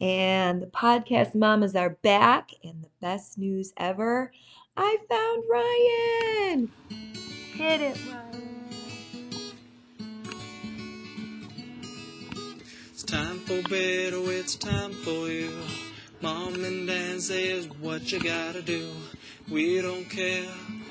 And the podcast mamas are back, and the best news ever, I found Ryan. Hit it, Ryan. It's time for bed, oh, it's time for you. Mom and Dad says what you gotta do. We don't care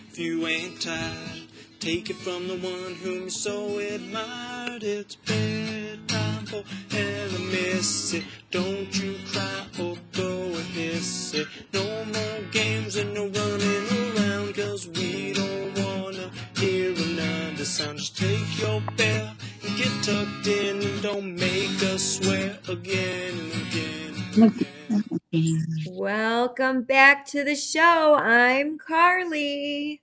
if you ain't tired. Take it from the one whom you so admired. It's bedtime for Ella Missy. Don't you cry or go and hiss it. No more games and no running around, 'cause we don't wanna hear another sound. Just take your bell and get tucked in, and don't make us swear again and again and again. Welcome back to the show. I'm Carly.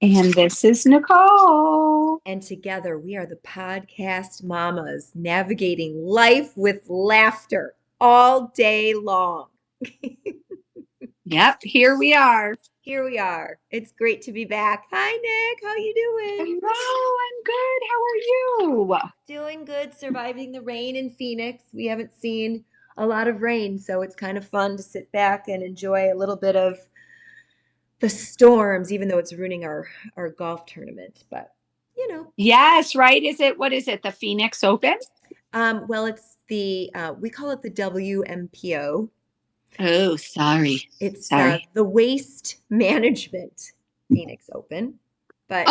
And this is Nicole. And together we are the podcast mamas, navigating life with laughter all day long. Yep, here we are. Here we are. It's great to be back. Hi, Nick. How you doing? Hello, I'm good. How are you? Doing good, surviving the rain in Phoenix. We haven't seen a lot of rain, so it's kind of fun to sit back and enjoy a little bit of the storms, even though it's ruining our golf tournament. But, you know. Yes, right. What is it? The Phoenix Open? Well, it's we call it the WMPO. Oh, sorry. It's sorry. The Waste Management Phoenix Open. But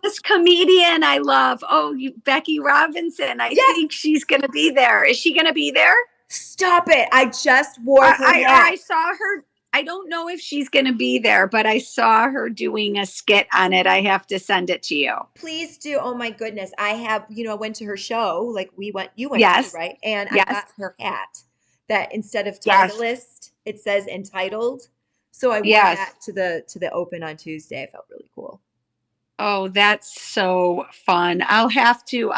this comedian I love. Oh, Becky Robinson. I think she's going to be there. Is she going to be there? Stop it. I just wore her hat. I saw her. I don't know if she's going to be there, but I saw her doing a skit on it. I have to send it to you. Please do. Oh my goodness. I have, went to her show. Like you went yes. to, right? And I got her hat that instead of Titleist, it says entitled. So I wore that to the Open on Tuesday. I felt really cool. Oh, that's so fun. I'll have to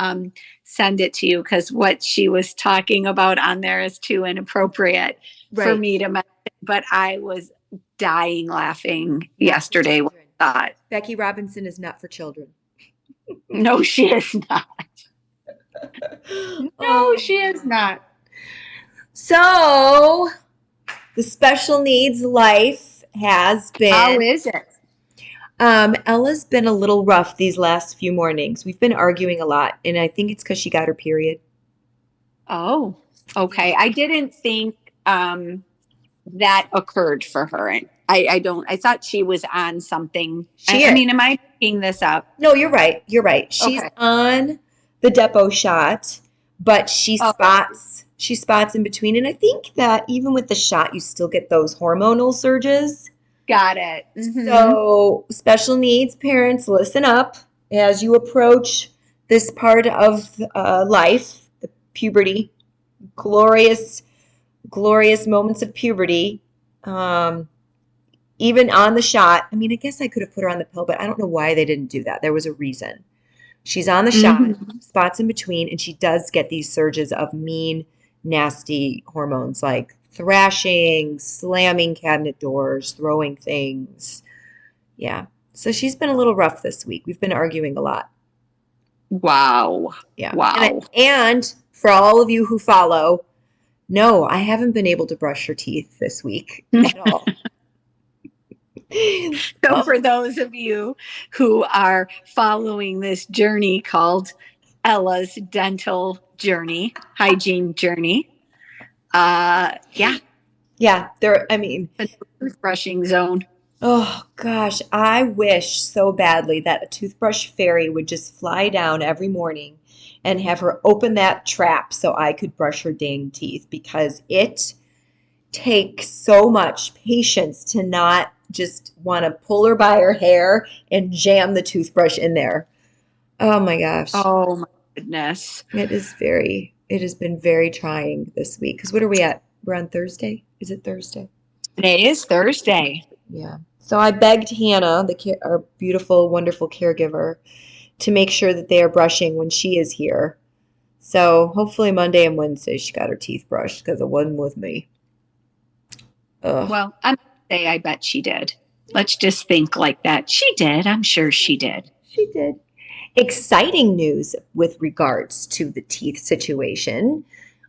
send it to you, because what she was talking about on there is too inappropriate for me to mention. But I was dying laughing yesterday when I thought. Becky Robinson is not for children. No, she is not. No, she is not. So the special needs life has been. How is it? Ella's been a little rough these last few mornings. We've been arguing a lot, and I think it's because she got her period. Oh, okay. I didn't think that occurred for her. I thought she was on something. I mean, am I picking this up? No, you're right. She's on the Depo shot, but she spots in between. And I think that even with the shot, you still get those hormonal surges. Got it. Mm-hmm. So special needs parents, listen up as you approach this part of life, the puberty, glorious moments of puberty. Even on the shot, I mean, I guess I could have put her on the pill, but I don't know why they didn't do that. There was a reason. She's on the shot, spots in between, and she does get these surges of mean, nasty hormones like thrashing, slamming cabinet doors, throwing things. Yeah. So she's been a little rough this week. We've been arguing a lot. Wow. Yeah. Wow. And for all of you who follow, no, I haven't been able to brush her teeth this week at all. So for those of you who are following this journey called Ella's dental journey, hygiene journey, the toothbrushing zone. Oh gosh, I wish so badly that a toothbrush fairy would just fly down every morning and have her open that trap so I could brush her dang teeth, because it takes so much patience to not just want to pull her by her hair and jam the toothbrush in there. Oh my gosh. Oh my goodness. It has been very trying this week. Because what are we at? We're on Thursday? Is it Thursday? Today is Thursday. Yeah. So I begged Hannah, our beautiful, wonderful caregiver, to make sure that they are brushing when she is here. So hopefully Monday and Wednesday she got her teeth brushed, because it wasn't with me. Ugh. Well, I'm going to say I bet she did. Let's just think like that. She did. I'm sure she did. She did. Exciting news with regards to the teeth situation.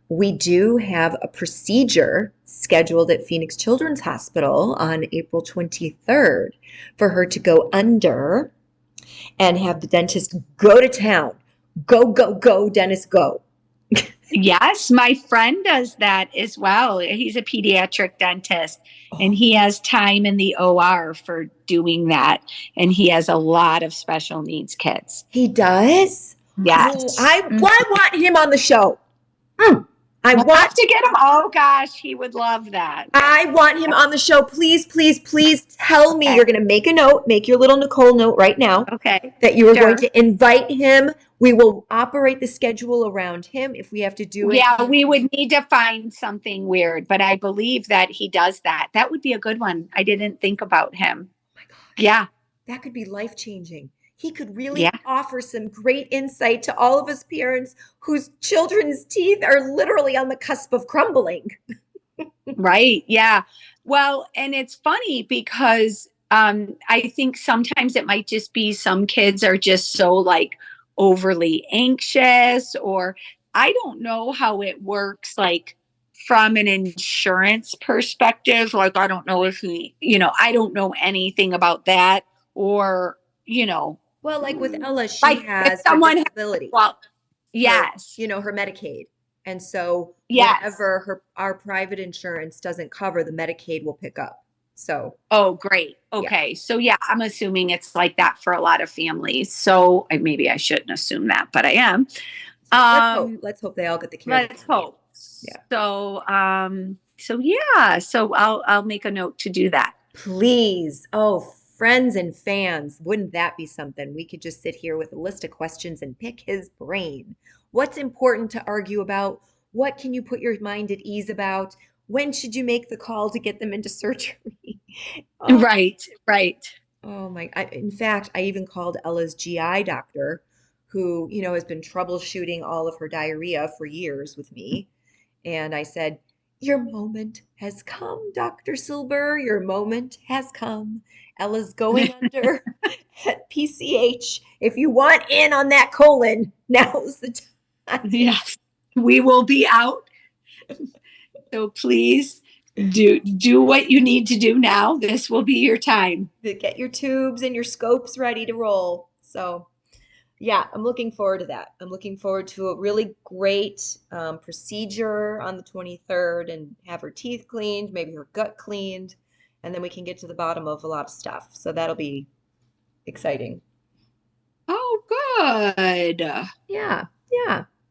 we do have a procedure scheduled at Phoenix Children's Hospital on April 23rd for her to go under and have the dentist go to town. Go, go, go, dentist, go. Yes, my friend does that as well. He's a pediatric dentist and he has time in the OR for doing that. And he has a lot of special needs kids. He does? Yes. Oh, I want him on the show. We'll have to get him. Oh gosh, he would love that. I want him on the show. Please, please, please tell me. You're going to make a note, make your little Nicole note right now. Okay. That you are going to invite him. We will operate the schedule around him if we have to do it. Yeah, we would need to find something weird, but I believe that he does that. That would be a good one. I didn't think about him. Oh my gosh. Yeah. That could be life-changing. He could really offer some great insight to all of us parents whose children's teeth are literally on the cusp of crumbling. Right. Yeah. Well, and it's funny because I think sometimes it might just be some kids are just so like overly anxious, or I don't know how it works like from an insurance perspective. Like, I don't know if I don't know anything about that, or, Well, like with Ella, she like has someone her disability. Well, yes. Her Medicaid. And so Yes. whatever our private insurance doesn't cover, the Medicaid will pick up. So. Oh, great. Okay. Yeah. So yeah, I'm assuming it's like that for a lot of families. So maybe I shouldn't assume that, but I am. Let's hope they all get the care. Let's hope. Yeah. So yeah. So I'll make a note to do that. Please. Oh, friends and fans, wouldn't that be something? We could just sit here with a list of questions and pick his brain. What's important to argue about? What can you put your mind at ease about? When should you make the call to get them into surgery? Oh. Right. Oh my! In fact, I even called Ella's GI doctor, who has been troubleshooting all of her diarrhea for years with me, and I said, "Your moment has come, Dr. Silber. Your moment has come. Ella's going under at PCH. If you want in on that colon, now's the time." Yes, we will be out. So please do what you need to do now. This will be your time. Get your tubes and your scopes ready to roll. So yeah, I'm looking forward to that. I'm looking forward to a really great procedure on the 23rd and have her teeth cleaned, maybe her gut cleaned, and then we can get to the bottom of a lot of stuff. So that'll be exciting. Oh, good. Yeah.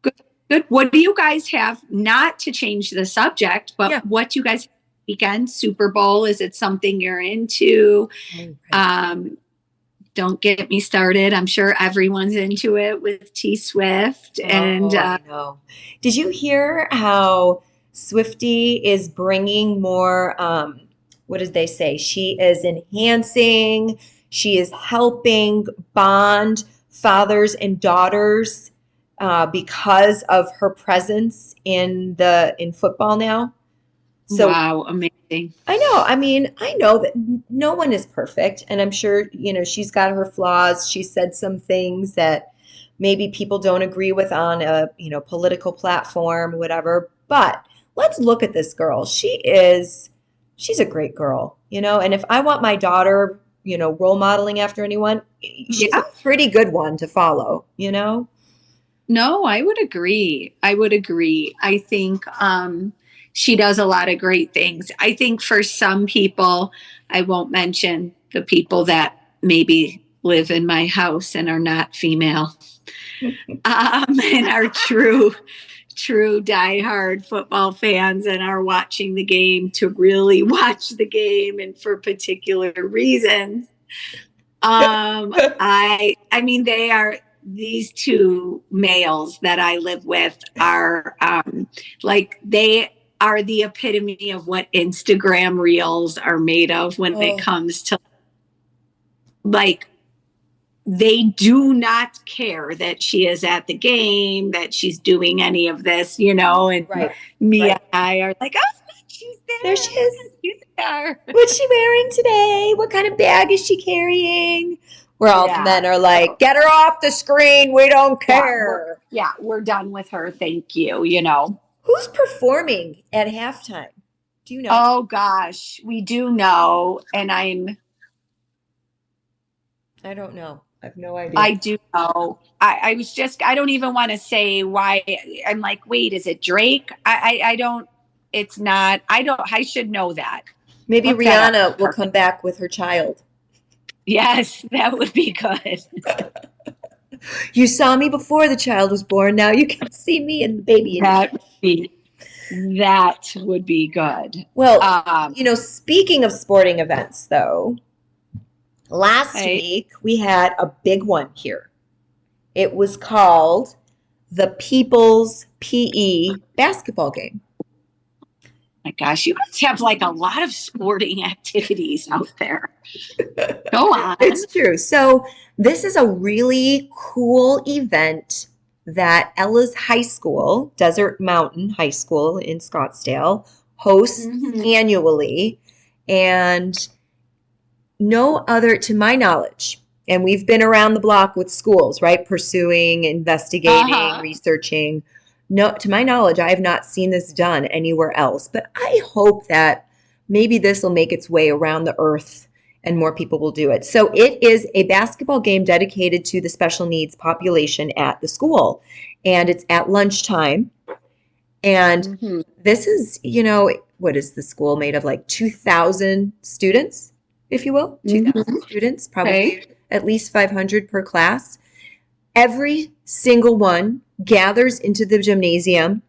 Good. What do you guys have, not to change the subject, but what do you guys have weekend? Super Bowl, is it something you're into? Don't get me started. I'm sure everyone's into it with T Swift. I know. Did you hear how Swiftie is bringing more, what did they say? She is enhancing, she is helping bond fathers and daughters because of her presence in football now. So, wow, amazing. I know. I mean, I know that no one is perfect, and I'm sure, she's got her flaws. She said some things that maybe people don't agree with on a, political platform, whatever. But let's look at this girl. She's a great girl, and if I want my daughter, role modeling after anyone, she's a pretty good one to follow, No, I would agree. I think she does a lot of great things. I think for some people, I won't mention the people that maybe live in my house and are not female, and are true diehard football fans and are watching the game to really watch the game and for particular reasons. I mean, they are. These two males that I live with are they are the epitome of what Instagram reels are made of when it comes to they do not care that she is at the game, that she's doing any of this, and me and I are like, oh, she's there. There she is. She's there. What's she wearing today? What kind of bag is she carrying? Where all the men are like, get her off the screen. We don't care. We're done with her. Thank you. Who Who's performing at halftime? Do you know? Oh gosh, we do know, and I don't know. I have no idea. I do know. I don't even want to say why. I'm like, wait, is it Drake? I don't, it's not, I should know that. Maybe Look that up. Rihanna will Perfect. come back with her child. Yes, that would be good. You saw me before the child was born. Now you can see me and the baby. That would be good. Well, speaking of sporting events, though, last Okay. week we had a big one here. It was called the People's PE basketball game. My gosh, you guys have like a lot of sporting activities out there. Go on. It's true. So this is a really cool event that Ella's high school, Desert Mountain High School in Scottsdale, hosts annually. And no other, to my knowledge, and we've been around the block with schools, right? Pursuing, investigating, researching. No, to my knowledge, I have not seen this done anywhere else. But I hope that maybe this will make its way around the earth and more people will do it. So it is a basketball game dedicated to the special needs population at the school. And it's at lunchtime. And this is, what is the school made of? Like 2,000 students, if you will? 2,000 students, probably at least 500 per class. Every single one gathers into the gymnasium,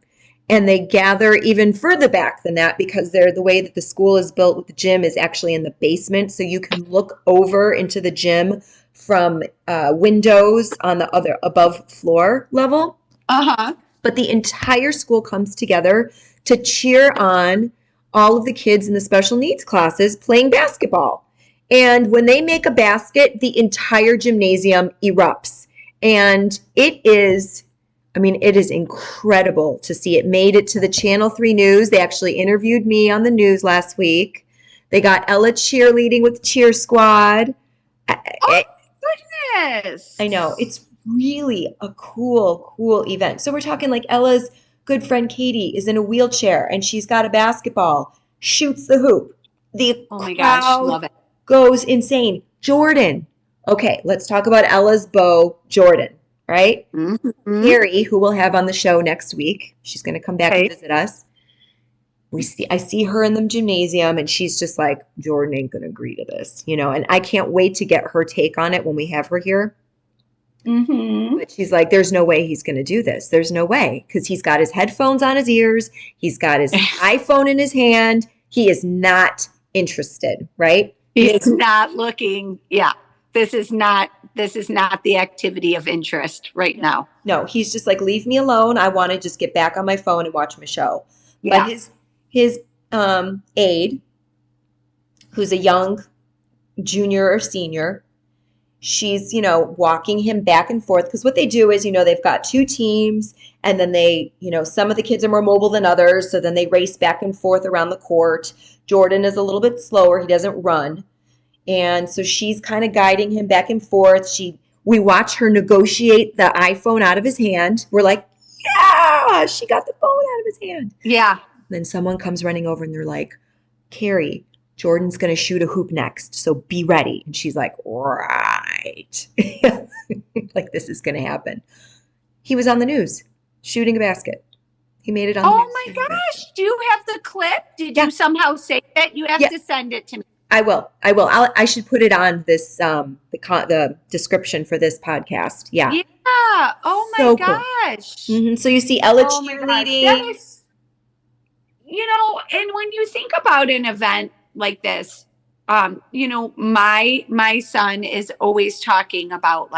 and they gather even further back than that because the way that the school is built with the gym is actually in the basement. So you can look over into the gym from windows on the other above floor level. But the entire school comes together to cheer on all of the kids in the special needs classes playing basketball. And when they make a basket, the entire gymnasium erupts. And it is incredible to see. It made it to the Channel 3 News. They actually interviewed me on the news last week. They got Ella cheerleading with the cheer squad. Oh, goodness. I know. It's really a cool event. So we're talking like Ella's good friend Katie is in a wheelchair and she's got a basketball, shoots the hoop. The oh my gosh, love it. Goes insane. Jordan. Okay, let's talk about Ella's beau, Jordan, right? Carrie, who we'll have on the show next week. She's going to come back and visit us. I see her in the gymnasium and she's just like, Jordan ain't going to agree to this, and I can't wait to get her take on it when we have her here. But she's like, there's no way he's going to do this. There's no way because he's got his headphones on his ears. He's got his iPhone in his hand. He is not interested, right? He is not looking. Yeah. This is not the activity of interest right now. No, he's just like, leave me alone. I want to just get back on my phone and watch my show. Yeah. But his aide, who's a young junior or senior, she's, walking him back and forth. Because what they do is, they've got two teams and then they, some of the kids are more mobile than others. So then they race back and forth around the court. Jordan is a little bit slower. He doesn't run. And so she's kind of guiding him back and forth. We watch her negotiate the iPhone out of his hand. We're like, yeah, she got the phone out of his hand. Yeah. Then someone comes running over and they're like, Carrie, Jordan's going to shoot a hoop next, so be ready. And she's like, right. Like this is going to happen. He was on the news shooting a basket. He made it on the news. Oh my gosh. Do you have the clip? Did you somehow save it? You have to send it to me. I will. I should put it on this the description for this podcast. Yeah. Yeah. Oh my gosh. Cool. So you see Ella cheerleading. And when you think about an event like this, my son is always talking about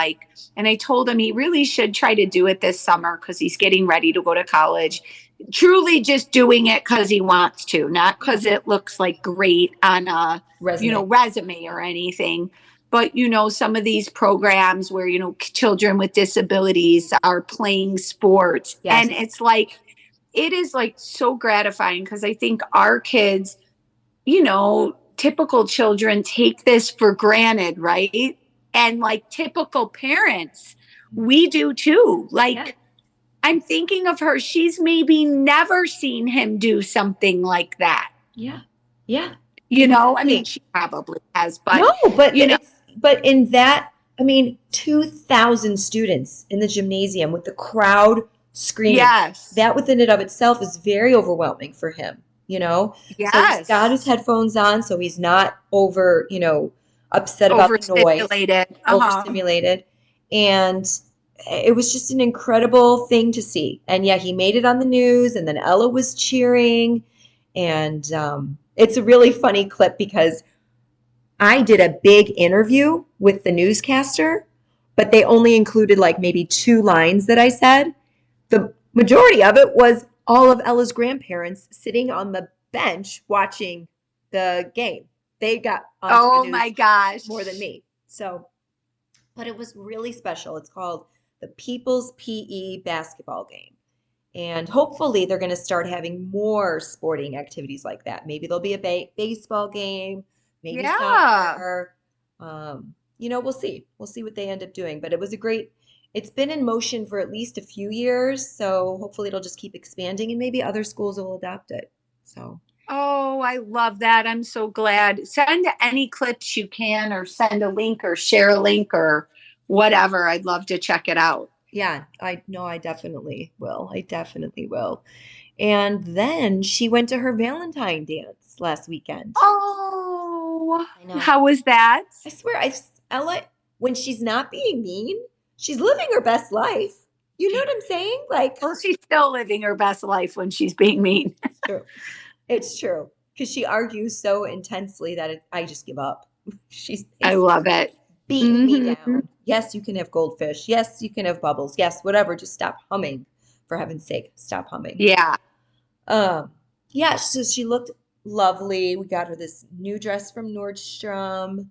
and I told him he really should try to do it this summer because he's getting ready to go to college. Truly just doing it because he wants to, not because it looks like great on a resume or anything. But, some of these programs where, children with disabilities are playing sports. Yes. And it's it is so gratifying because I think our kids, typical children take this for granted, right? And typical parents, we do too. I'm thinking of her. She's maybe never seen him do something like that. Yeah. Yeah. I mean, Exactly. she probably has, but No, but you know, in that, I mean, 2,000 students in the gymnasium with the crowd screaming. yes, That within and of itself is very overwhelming for him, you know? So he's got his yes, headphones on, so he's not over, upset about the noise, overstimulated. Uh-huh. overstimulated. And it was just an incredible thing to see. And yeah, he made it on the news, and then Ella was cheering. And it's a really funny clip because I did a big interview with the newscaster, but they only included like maybe 2 lines that I said. The majority of it was all of Ella's grandparents sitting on the bench watching the game. They got onto the Oh my news gosh. more than me. So, but it was really special. It's called the People's PE basketball game. And hopefully they're going to start having more sporting activities like that. Maybe there'll be a baseball game, maybe Yeah. soccer. We'll see. We'll see what they end up doing. But it's been in motion for at least a few years. So hopefully it'll just keep expanding and maybe other schools will adopt it. So, Oh, I love that. I'm so glad. Send any clips you can, or send a link, or share a link, or whatever. I'd love to check it out. yeah, I know I definitely will. I definitely will. And then she went to her Valentine dance last weekend. Oh, I know. how was that? I swear, Ella, when she's not being mean, she's living her best life. You know what I'm saying? Like, Well, she's still living her best life when she's being mean. it's true. It's true. Because she argues so intensely that I just give up. She's I love basically it. beating me Hmm. down. Yes, you can have goldfish. Yes, you can have bubbles. Yes, whatever. Just stop humming. For heaven's sake, stop humming. Yeah. Um, yeah, so she looked lovely. We got her this new dress from Nordstrom,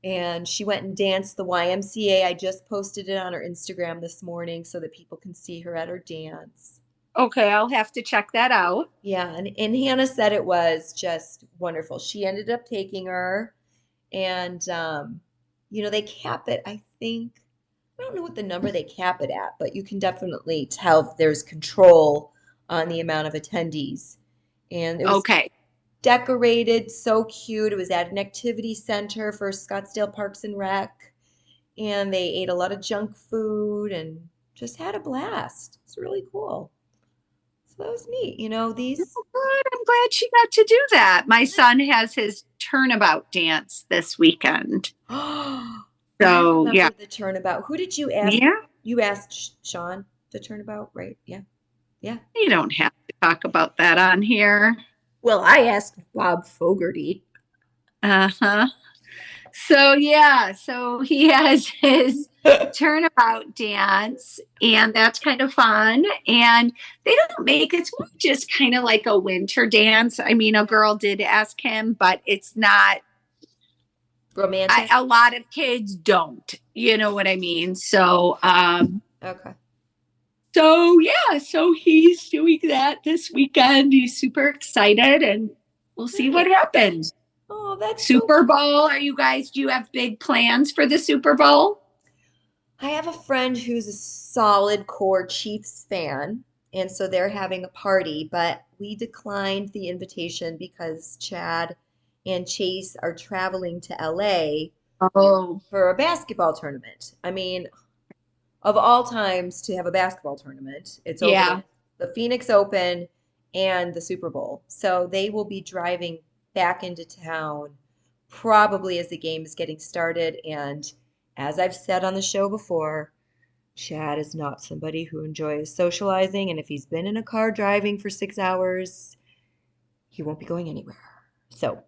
and she went and danced the YMCA. I just posted it on her Instagram this morning so that people can see her at her dance. Okay, I'll have to check that out. Yeah, and Hannah said it was just wonderful. She ended up taking her, and they cap it, I think. I don't know what the number they cap it at, but you can definitely tell there's control on the amount of attendees. And it was Okay. decorated so cute. It was at an activity center for Scottsdale Parks and Rec, and they ate a lot of junk food and just had a blast. It's really cool. So that was neat. These. Good. I'm glad she got to do that. My son has his turnabout dance this weekend. Oh, I So, remember yeah. the turnabout. Who did you ask? Yeah. You asked Sean to turnabout, right? Yeah. Yeah. You don't have to talk about that on here. Well, I asked Bob Fogarty. Uh-huh. So yeah, so he has his turnabout dance, and that's kind of fun. And they don't make it's more just kind of like a winter dance. I mean, a girl did ask him, but it's not. Romantic? A lot of kids don't. You know what I mean? So, Okay. so yeah, so he's doing that this weekend. He's super excited, and we'll see what Nice. happens. Oh, that's so Super Bowl. Do you have big plans for the Super Bowl? I have a friend who's a solid core Chiefs fan, and so they're having a party, but we declined the invitation because Chad and Chase are traveling to LA Oh, for a basketball tournament. I mean, of all times to have a basketball tournament, it's over yeah. the Phoenix Open and the Super Bowl. So they will be driving back into town probably as the game is getting started. And as I've said on the show before, Chad is not somebody who enjoys socializing. And if he's been in a car driving for 6 hours, he won't be going anywhere. So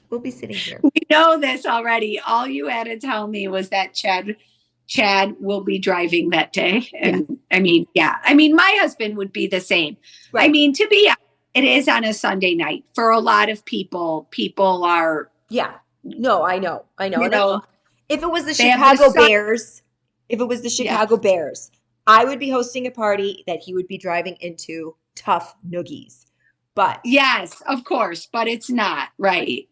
we'll be sitting here. We know this already. All you had to tell me was that Chad will be driving that day. And I mean, yeah. I mean, my husband would be the same. I Right. mean, it is on a Sunday night. For a lot of people are, Yeah. No, I know. I know. you And know, if it was the they have Chicago the Bears, if it was the yeah. Chicago Bears, I would be hosting a party that he would be driving into tough noogies. But Yes, of course, but it's not, right.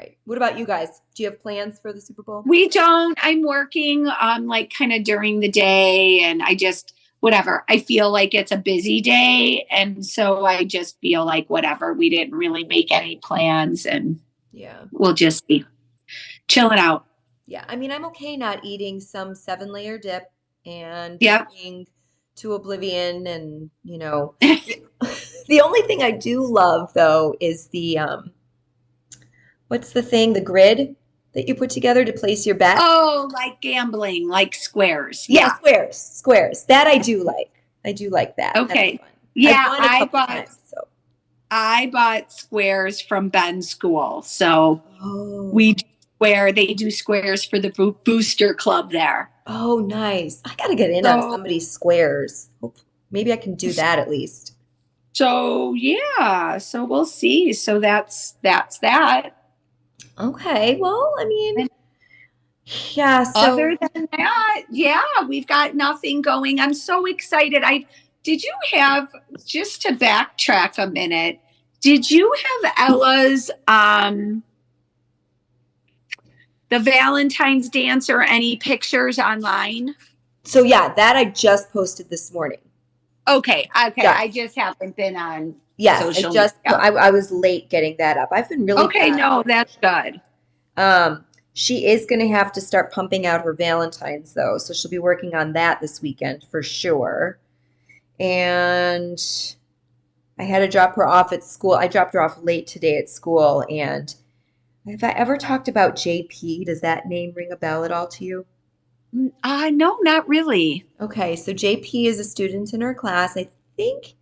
Right. What about you guys? Do you have plans for the Super Bowl? We don't. I'm working like kind of during the day, and I just whatever. I feel like it's a busy day, and so I just feel like whatever. We didn't really make any plans, and Yeah. we'll just be chilling out. Yeah. I mean, I'm okay not eating some 7-layer dip and Yep. drinking to oblivion and, the only thing I do love though is the what's the thing, the grid that you put together to place your bet? Oh, like gambling, like squares. Yeah, Yeah. squares. That I do like. I do like that. Okay. That's fun. Yeah, I've won a couple times, so. I bought squares from Ben's school. So Oh. we do they do squares for the booster club there. Oh, nice. I gotta get in on So somebody's squares. Maybe I can do that at least. so yeah, so we'll see. So that's that. Okay, well, I mean, yeah, so Other than that, yeah, we've got nothing going. I'm so excited. I did you have just to backtrack a minute, did you have Ella's the Valentine's dance or any pictures online? so yeah, that I just posted this morning. Okay. Yeah. I just haven't been on Yes, social media. media. I was late getting that up. I've been really Okay, bad. no, that's good. She is going to have to start pumping out her Valentines though, so she'll be working on that this weekend for sure. And I had to drop her off at school. I dropped her off late today at school. And have I ever talked about JP? Does that name ring a bell at all to you? No, not really. Okay, so JP is a student in her class. I think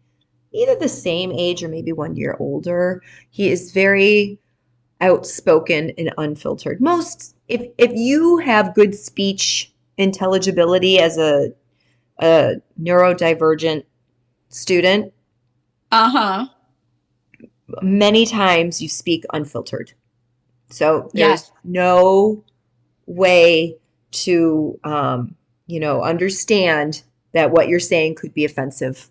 either the same age or maybe 1 year older. He is very outspoken and unfiltered. Most, if you have good speech intelligibility as a neurodivergent student, Uh-huh. many times you speak unfiltered. So there's Yes. no way to, understand that what you're saying could be offensive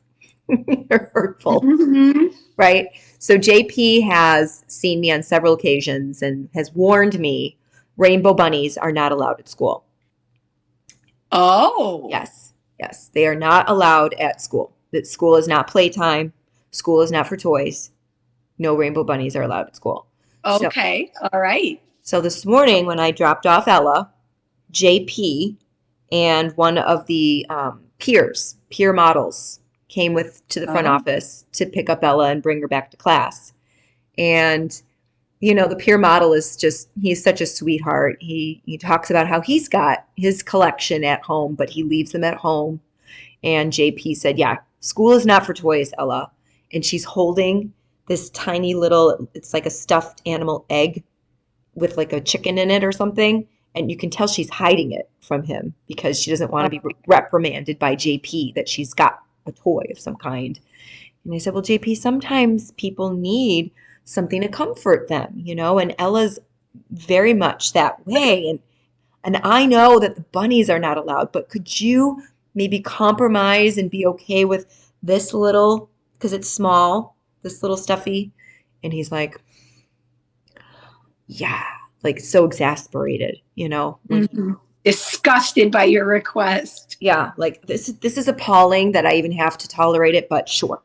or hurtful, Mhm. right? So JP has seen me on several occasions and has warned me rainbow bunnies are not allowed at school. Oh. Yes, they are not allowed at school. That school is not playtime. School is not for toys. No rainbow bunnies are allowed at school. Okay. All right. So this morning when I dropped off Ella, JP and one of the peer models came to the front Oh. office to pick up Ella and bring her back to class. And the peer model he's such a sweetheart. He talks about how he's got his collection at home, but he leaves them at home. And JP said, yeah, school is not for toys, Ella. And she's holding this tiny little, it's like a stuffed animal egg with like a chicken in it or something. And you can tell she's hiding it from him because she doesn't want to be reprimanded by JP that she's got a toy of some kind. And I said, well, JP, sometimes people need something to comfort them, and Ella's very much that way. And I know that the bunnies are not allowed, but could you maybe compromise and be okay with this little, because it's small, this little stuffy? And he's like, yeah, like so exasperated, Mhm. Disgusted by your request. Yeah, like this is appalling that I even have to tolerate it, but sure.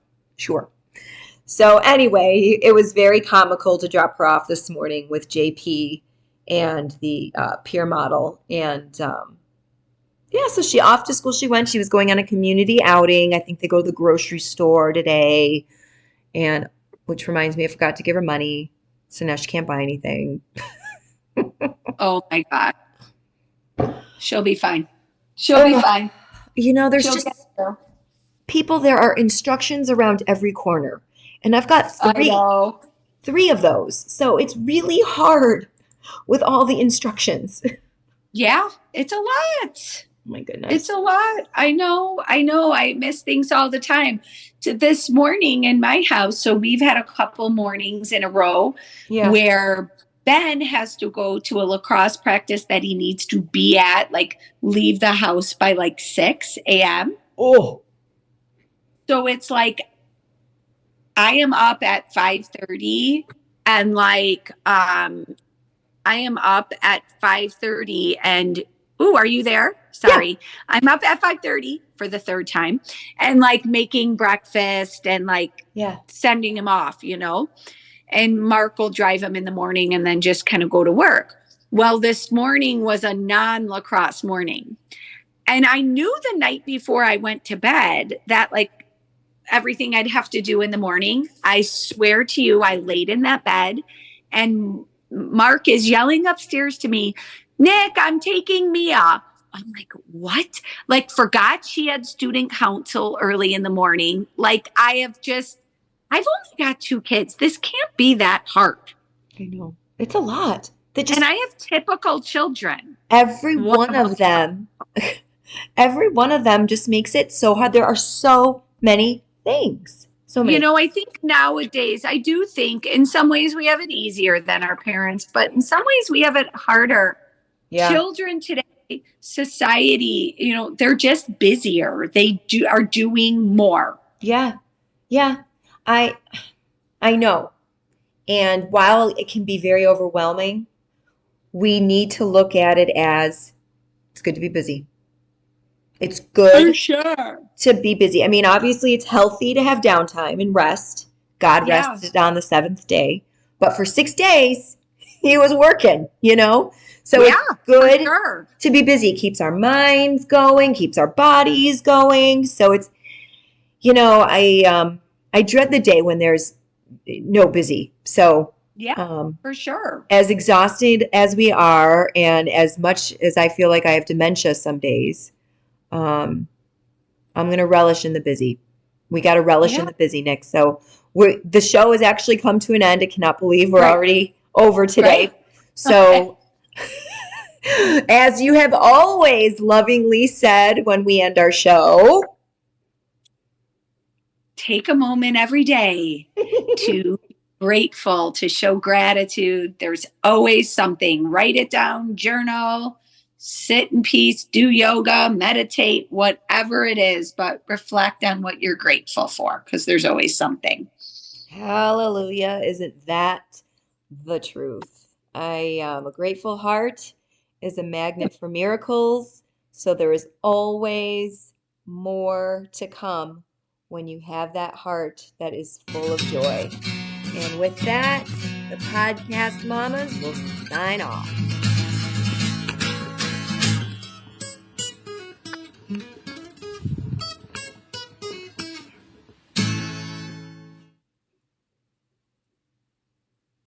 So anyway, it was very comical to drop her off this morning with JP and the peer model. And yeah, so she off to school she went. She was going on a community outing. I think they go to the grocery store today. And which reminds me, I forgot to give her money. So now she can't buy anything. Oh my God. She'll be fine. She'll be fine. There's She'll just get there. people, there are instructions around every corner. And I've got I know. three of those. So it's really hard with all the instructions. Yeah, it's a lot. Oh my goodness. It's a lot. I know. I miss things all the time. To this morning in my house, so we've had a couple mornings in a row where Ben has to go to a lacrosse practice that he needs to be at, like leave the house by like 6 a.m. Oh. So it's like I am up at 5:30 and like I am up at 5:30 and ooh, are you there? Yeah. Sorry. I'm up at 5:30 for the third time and like making breakfast and like Yeah. sending him off, you know? And Mark will drive him in the morning and then just kind of go to work. Well, this morning was a non-lacrosse morning. And I knew the night before I went to bed that like everything I'd have to do in the morning. I swear to you, I laid in that bed and Mark is yelling upstairs to me, Nick, I'm taking Mia. I'm like, what? Like, forgot she had student council early in the morning. Like, I've only got 2 kids. This can't be that hard. I know. It's a lot. And I have typical children. Every Wow. one of them, every one of them just makes it so hard. There are so many things. So many. You know, I think nowadays, I do think in some ways we have it easier than our parents, but in some ways we have it harder. Yeah. Children today, society, you know, they're just busier. They are doing more. Yeah. Yeah. I know. And while it can be very overwhelming, we need to look at it as it's good to be busy. It's good For sure. to be busy. I mean, obviously, it's healthy to have downtime and rest. God Yeah. rested on the seventh day. But for 6 days, he was working, you know? So Yeah, it's good for sure. to be busy. It keeps our minds going, keeps our bodies going. So it's, you know, I dread the day when there's no busy. So Yeah, for sure. as exhausted as we are, and as much as I feel like I have dementia some days, I'm going to relish in the busy. We got to relish in Yeah. the busy, Nick. So the show has actually come to an end. I cannot believe we're Right. already over today. Right. So as you have always lovingly said when we end our show, Take a moment every day to be grateful, to show gratitude. There's always something. Write it down, journal, sit in peace, do yoga, meditate, whatever it is, but reflect on what you're grateful for because there's always something. hallelujah, isn't that the truth? A grateful heart is a magnet for miracles. So there is always more to come when you have that heart that is full of joy. And with that, the podcast mamas will sign off.